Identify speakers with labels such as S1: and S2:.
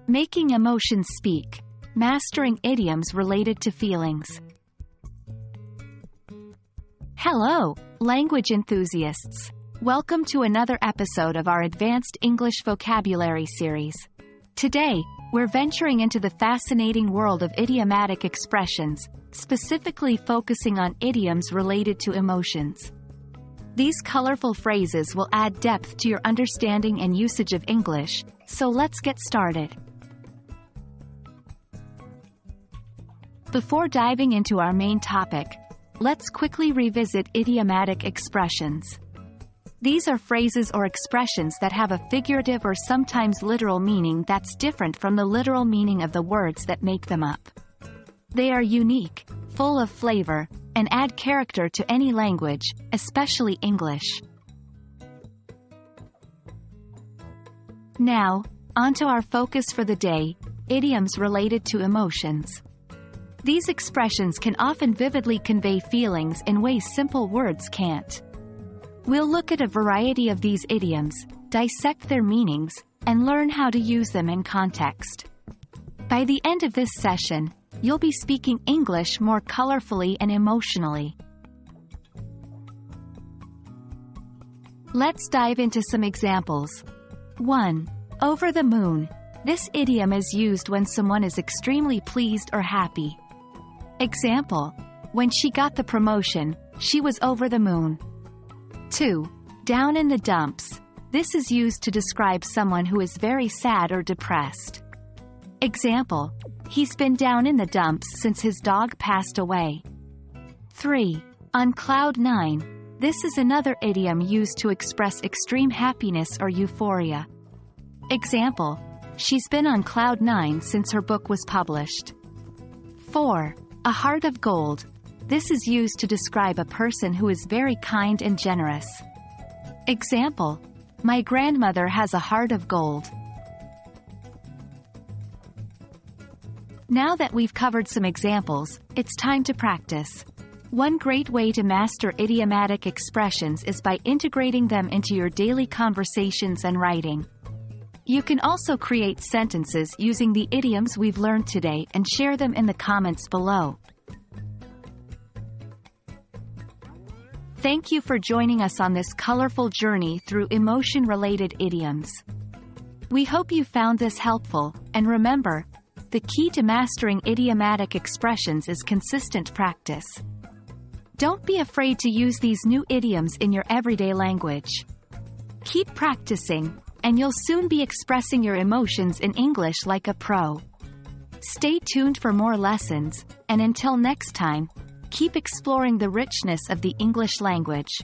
S1: Making emotions speak. Mastering idioms related to feelings. Hello, language enthusiasts. Welcome to another episode of our Advanced English Vocabulary series. Today, we're venturing into the fascinating world of idiomatic expressions, specifically focusing on idioms related to emotions. These colorful phrases will add depth to your understanding and usage of English, so let's get started. Before diving into our main topic, let's quickly revisit idiomatic expressions. These are phrases or expressions that have a figurative or sometimes literal meaning that's different from the literal meaning of the words that make them up. They are unique, full of flavor, and add character to any language, especially English. Now, onto our focus for the day, idioms related to emotions. These expressions can often vividly convey feelings in ways simple words can't. We'll look at a variety of these idioms, dissect their meanings, and learn how to use them in context. By the end of this session, you'll be speaking English more colorfully and emotionally. Let's dive into some examples. 1. Over the moon. This idiom is used when someone is extremely pleased or happy. Example: when she got the promotion, she was over the moon. 2. Down in the dumps. This is used to describe someone who is very sad or depressed. Example: he's been down in the dumps since his dog passed away. 3. On cloud nine. This is another idiom used to express extreme happiness or euphoria. Example: she's been on cloud nine since her book was published. 4. A heart of gold. This is used to describe a person who is very kind and generous. Example: my grandmother has a heart of gold. Now that we've covered some examples, it's time to practice. One great way to master idiomatic expressions is by integrating them into your daily conversations and writing. You can also create sentences using the idioms we've learned today and share them in the comments below. Thank you for joining us on this colorful journey through emotion-related idioms. We hope you found this helpful, and remember, the key to mastering idiomatic expressions is consistent practice. Don't be afraid to use these new idioms in your everyday language. Keep practicing, and you'll soon be expressing your emotions in English like a pro. Stay tuned for more lessons, and until next time, keep exploring the richness of the English language.